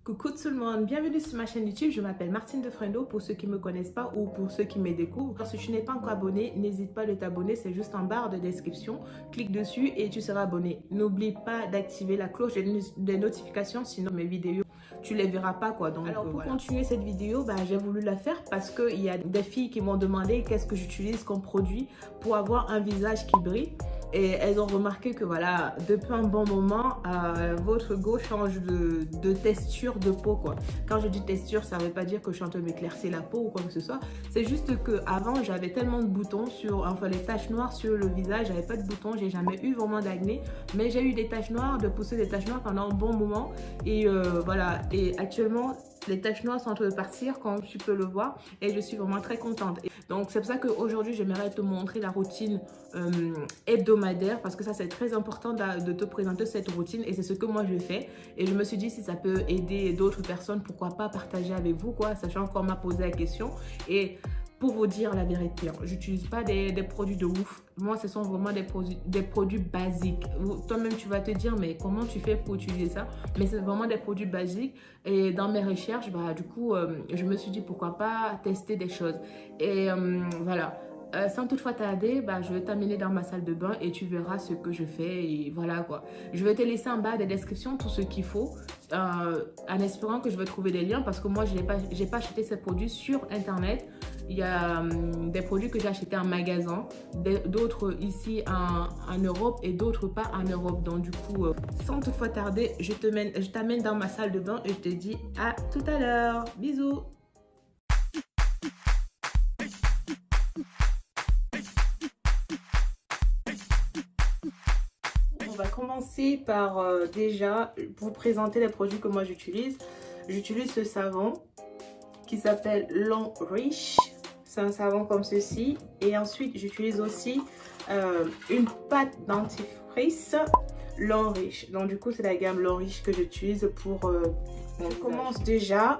Coucou tout le monde, bienvenue sur ma chaîne YouTube, je m'appelle Martine Defrendo pour ceux qui ne me connaissent pas ou pour ceux qui me découvrent. Si tu n'es pas encore abonné, n'hésite pas à t'abonner, c'est juste en barre de description. Clique dessus et tu seras abonné. N'oublie pas d'activer la cloche des notifications, sinon mes vidéos, tu les verras pas quoi. Donc, alors pour continuer cette vidéo, j'ai voulu la faire parce qu'il y a des filles qui m'ont demandé qu'est-ce que j'utilise comme produit pour avoir un visage qui brille. Et elles ont remarqué que voilà, depuis un bon moment, votre go change de texture de peau quoi. Quand je dis texture, ça ne veut pas dire que je suis en train de m'éclaircir la peau ou quoi que ce soit. C'est juste que avant j'avais tellement de boutons les taches noires sur le visage. J'avais pas de boutons, j'ai jamais eu vraiment d'acné, mais j'ai eu des taches noires, de pousser des taches noires pendant un bon moment. Et voilà. Et actuellement, les taches noires sont en train de partir, comme tu peux le voir, et je suis vraiment très contente. Donc c'est pour ça qu'aujourd'hui j'aimerais te montrer la routine hebdomadaire, parce que ça c'est très important de te présenter cette routine et c'est ce que moi je fais. Et je me suis dit si ça peut aider d'autres personnes, pourquoi pas partager avec vous quoi, sachant qu'on m'a posé la question. Et pour vous dire la vérité, j'utilise pas des produits de ouf. Moi, ce sont vraiment des produits basiques. Toi-même, tu vas te dire, mais comment tu fais pour utiliser ça? Mais c'est vraiment des produits basiques. Et dans mes recherches, du coup, je me suis dit, pourquoi pas tester des choses. Et voilà. Sans toutefois tarder, je vais t'amener dans ma salle de bain et tu verras ce que je fais et voilà quoi. Je vais te laisser en bas des descriptions tout ce qu'il faut en espérant que je vais trouver des liens parce que moi, j'ai pas acheté ces produits sur internet. Il y a des produits que j'ai achetés en magasin, d'autres ici en Europe et d'autres pas en Europe. Donc du coup, sans toutefois tarder, je t'amène dans ma salle de bain et je te dis à tout à l'heure. Bisous! On va commencer par déjà vous présenter les produits que moi j'utilise. J'utilise ce savon qui s'appelle Launch. C'est un savon comme ceci. Et ensuite, j'utilise aussi une pâte dentifrice Launch. Donc du coup, c'est la gamme Launch que j'utilise pour... on commence déjà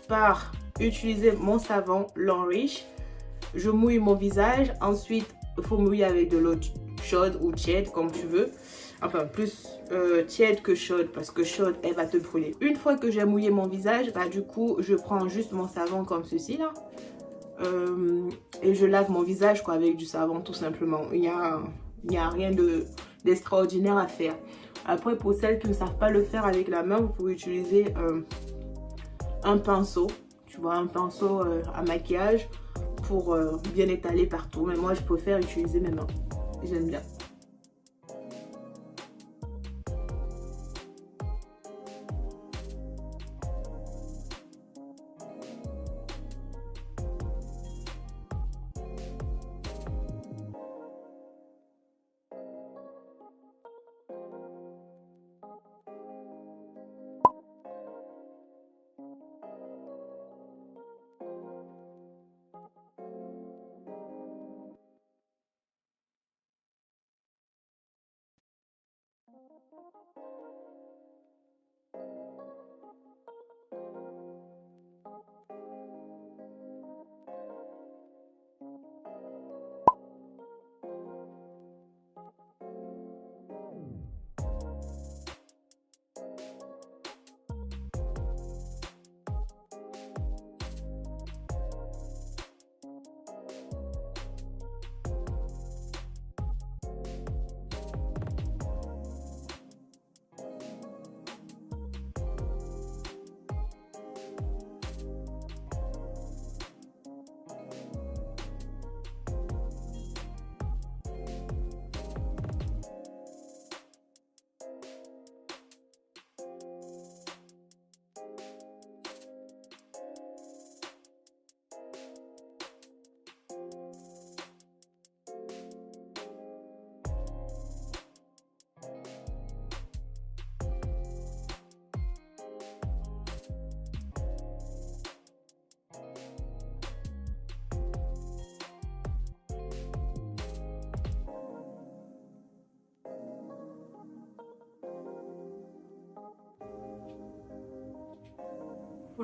par utiliser mon savon Launch. Je mouille mon visage. Ensuite, il faut mouiller avec de l'eau chaude ou tiède comme tu veux. Enfin plus tiède que chaude parce que chaude elle va te brûler. Une fois que j'ai mouillé mon visage, du coup je prends juste mon savon comme ceci là et je lave mon visage quoi avec du savon tout simplement. Il y a rien d'extraordinaire à faire. Après pour celles qui ne savent pas le faire avec la main, vous pouvez utiliser un pinceau, tu vois, un pinceau à maquillage pour bien étaler partout. Mais moi je préfère utiliser mes mains, j'aime bien.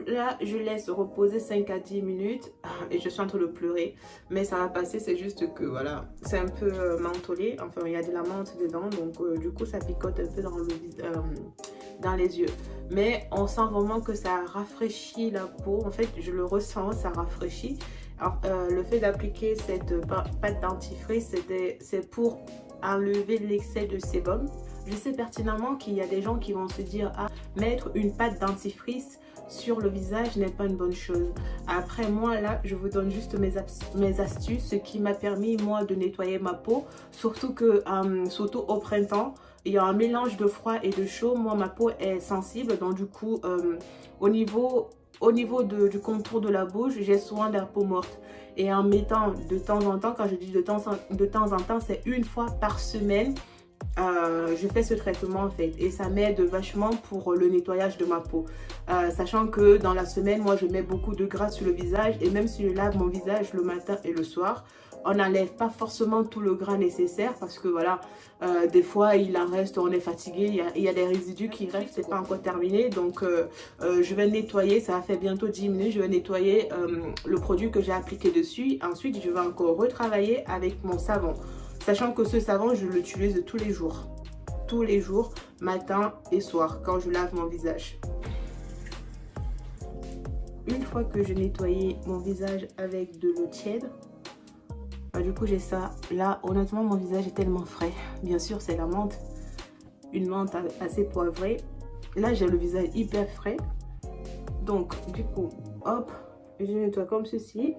Là, je laisse reposer 5 à 10 minutes et je suis en train de pleurer. Mais ça va passer, c'est juste que voilà, c'est un peu mentholé. Enfin, il y a de la menthe dedans, donc du coup, ça picote un peu dans les yeux. Mais on sent vraiment que ça rafraîchit la peau. En fait, je le ressens, ça rafraîchit. Alors, le fait d'appliquer cette pâte dentifrice, c'est pour enlever l'excès de sébum. Je sais pertinemment qu'il y a des gens qui vont se dire, ah, mettre une pâte dentifrice sur le visage n'est pas une bonne chose. Après, moi là, je vous donne juste mes astuces, ce qui m'a permis moi de nettoyer ma peau, surtout au printemps, il y a un mélange de froid et de chaud. Moi, ma peau est sensible, donc du coup, au niveau du contour de la bouche, j'ai souvent de la peau morte. Et en mettant de temps en temps, quand je dis de temps en temps, c'est une fois par semaine, je fais ce traitement en fait, et ça m'aide vachement pour le nettoyage de ma peau, sachant que dans la semaine, moi je mets beaucoup de gras sur le visage, et même si je lave mon visage le matin et le soir, on n'enlève pas forcément tout le gras nécessaire, parce que voilà, des fois il en reste, on est fatigué, il y a des résidus qui restent, c'est pas encore terminé. Donc je vais nettoyer, ça a fait bientôt 10 minutes, je vais nettoyer le produit que j'ai appliqué dessus. Ensuite je vais encore retravailler avec mon savon, sachant que ce savon je l'utilise tous les jours, matin et soir, quand je lave mon visage. Une fois que j'ai nettoyé mon visage avec de l'eau tiède, du coup j'ai ça. Là honnêtement mon visage est tellement frais. Bien sûr c'est la menthe, une menthe assez poivrée. Là j'ai le visage hyper frais. Donc du coup hop, je nettoie comme ceci.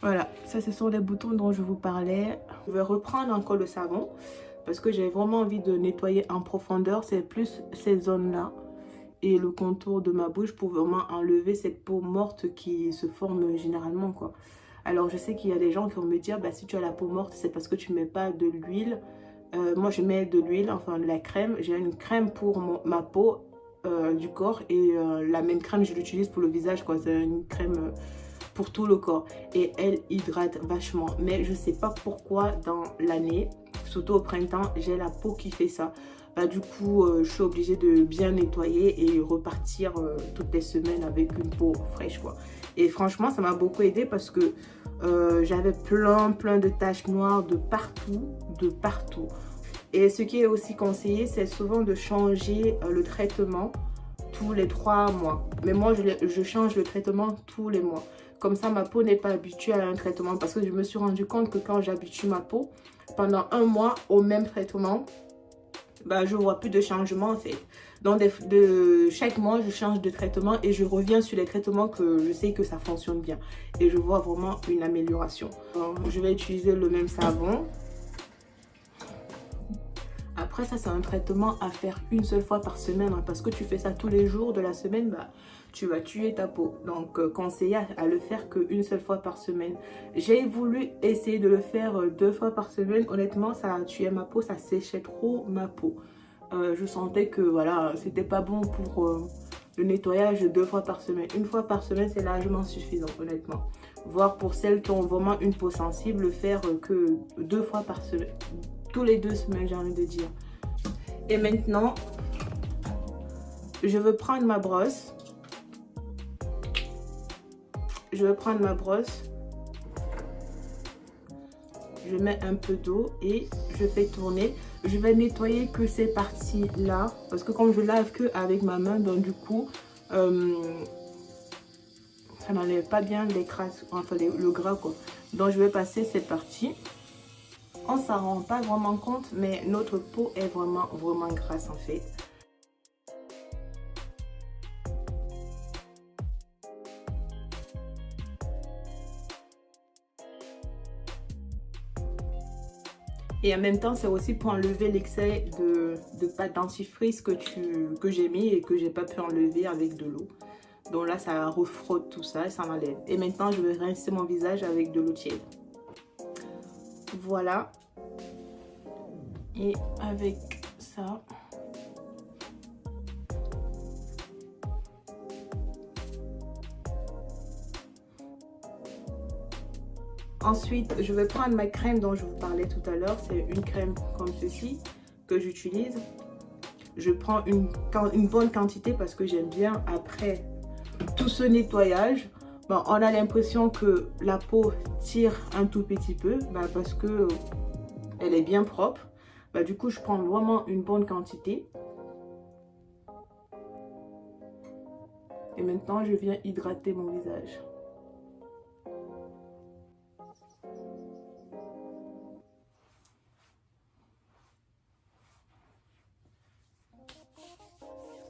Voilà, ça ce sont les boutons dont je vous parlais. Je vais reprendre encore le savon parce que j'ai vraiment envie de nettoyer en profondeur. C'est plus ces zones là et le contour de ma bouche pour vraiment enlever cette peau morte qui se forme généralement quoi. Alors je sais qu'il y a des gens qui vont me dire, bah, si tu as la peau morte c'est parce que tu mets pas de l'huile. Moi je mets de l'huile, enfin de la crème. J'ai une crème pour ma peau du corps, et la même crème je l'utilise pour le visage quoi. C'est une crème pour tout le corps et elle hydrate vachement, mais je sais pas pourquoi dans l'année, surtout au printemps, j'ai la peau qui fait ça. Bah, du coup je suis obligée de bien nettoyer et repartir toutes les semaines avec une peau fraîche quoi. Et franchement ça m'a beaucoup aidé parce que j'avais plein de taches noires de partout. Et ce qui est aussi conseillé, c'est souvent de changer le traitement tous les 3 mois. Mais moi je change le traitement tous les mois. Comme ça, ma peau n'est pas habituée à un traitement. Parce que je me suis rendu compte que quand j'habitue ma peau pendant 1 mois au même traitement, bah, je ne vois plus de changement en fait. Donc, chaque mois, je change de traitement et je reviens sur les traitements que je sais que ça fonctionne bien. Et je vois vraiment une amélioration. Alors, je vais utiliser le même savon. Après, ça, c'est un traitement à faire une seule fois par semaine. Hein, parce que tu fais ça tous les jours de la semaine, bah, tu vas tuer ta peau. Donc, conseillé à le faire qu'une seule fois par semaine. J'ai voulu essayer de le faire 2 fois par semaine. Honnêtement, ça a tué ma peau, ça séchait trop ma peau. Je sentais que voilà, c'était pas bon pour le nettoyage 2 fois par semaine. Une fois par semaine, c'est largement suffisant, honnêtement. Voire pour celles qui ont vraiment une peau sensible, faire que 2 fois par semaine. Tous les 2 semaines, j'ai envie de dire. Et maintenant, je veux prendre ma brosse. Je mets un peu d'eau et je fais tourner. Je vais nettoyer que ces parties là parce que comme je lave que avec ma main, donc du coup ça n'enlève pas bien les crasses, enfin le gras quoi. Donc je vais passer cette partie. On s'en rend pas vraiment compte, mais notre peau est vraiment grasse en fait. Et en même temps, c'est aussi pour enlever l'excès de pâte dentifrice que j'ai mis et que j'ai pas pu enlever avec de l'eau. Donc là, ça refrotte tout ça et ça m'enlève. Et maintenant, je vais rincer mon visage avec de l'eau tiède. Voilà. Et avec ça... Ensuite, je vais prendre ma crème dont je vous parlais tout à l'heure. C'est une crème comme ceci que j'utilise. Je prends une bonne quantité parce que j'aime bien après tout ce nettoyage. Bon, on a l'impression que la peau tire un tout petit peu parce que elle est bien propre. Bah, du coup, je prends vraiment une bonne quantité. Et maintenant, je viens hydrater mon visage.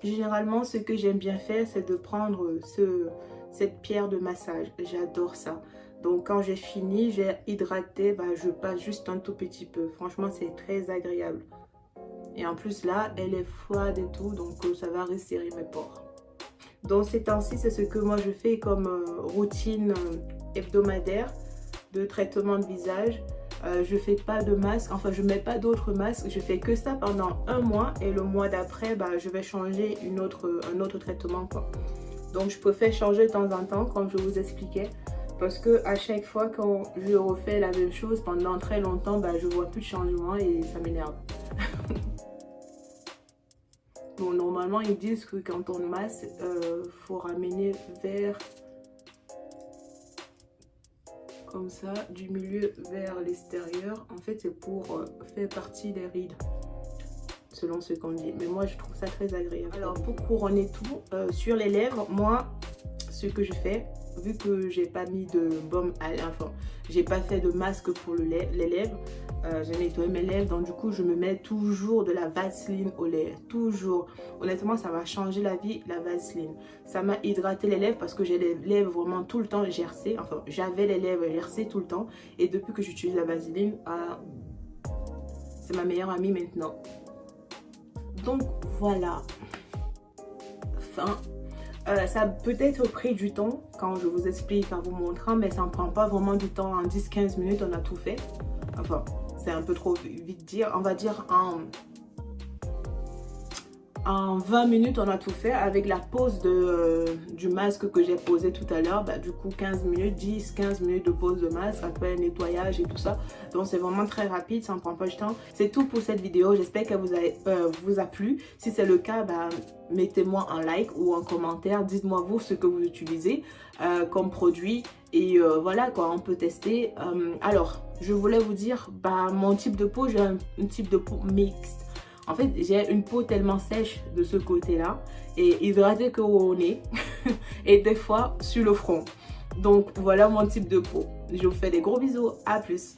Généralement, ce que j'aime bien faire, c'est de prendre cette pierre de massage. J'adore ça. Donc, quand j'ai fini, j'ai hydraté, bah, je passe juste un tout petit peu. Franchement, c'est très agréable. Et en plus, là, elle est froide et tout, donc ça va resserrer mes pores. Donc, ces temps-ci, c'est ce que moi, je fais comme routine hebdomadaire de traitement de visage. Je fais pas de masque, enfin je mets pas d'autres masques, je fais que ça pendant un mois et le mois d'après bah, je vais changer un autre traitement quoi. Donc je préfère changer de temps en temps comme je vous expliquais parce que à chaque fois quand je refais la même chose pendant très longtemps bah, je vois plus de changement et ça m'énerve. Bon, normalement ils disent que quand on masse faut ramener vers comme ça, du milieu vers l'extérieur. En fait, c'est pour faire partie des rides, selon ce qu'on dit. Mais moi, je trouve ça très agréable. Alors, pour couronner tout, sur les lèvres, moi, ce que je fais, vu que j'ai pas mis de baume à enfin, j'ai pas fait de masque pour les lèvres, j'ai nettoyé mes lèvres, donc du coup je me mets toujours de la vaseline aux lèvres, toujours. Honnêtement, ça m'a changé la vie, la vaseline. Ça m'a hydraté les lèvres parce que j'ai les lèvres vraiment tout le temps gercées, enfin j'avais les lèvres gercées tout le temps, et depuis que j'utilise la vaseline, c'est ma meilleure amie maintenant. Donc voilà, fin. Ça peut être pris du temps quand je vous explique en vous montrant, mais ça ne prend pas vraiment du temps. En 10-15 minutes, on a tout fait. Enfin, c'est un peu trop vite dire. On va dire en 20 minutes, on a tout fait avec la pause du masque que j'ai posé tout à l'heure. Bah, du coup, 15 minutes, 10-15 minutes de pause de masque, après nettoyage et tout ça. Donc, c'est vraiment très rapide, ça ne prend pas du temps. C'est tout pour cette vidéo. J'espère qu'elle vous a plu. Si c'est le cas, bah, mettez-moi un like ou un commentaire. Dites-moi vous ce que vous utilisez comme produit. Et voilà quoi, on peut tester. Alors, je voulais vous dire, bah, mon type de peau, j'ai un type de peau mixte. En fait, j'ai une peau tellement sèche de ce côté-là et hydratée qu'au nez et des fois sur le front. Donc, voilà mon type de peau. Je vous fais des gros bisous. À plus.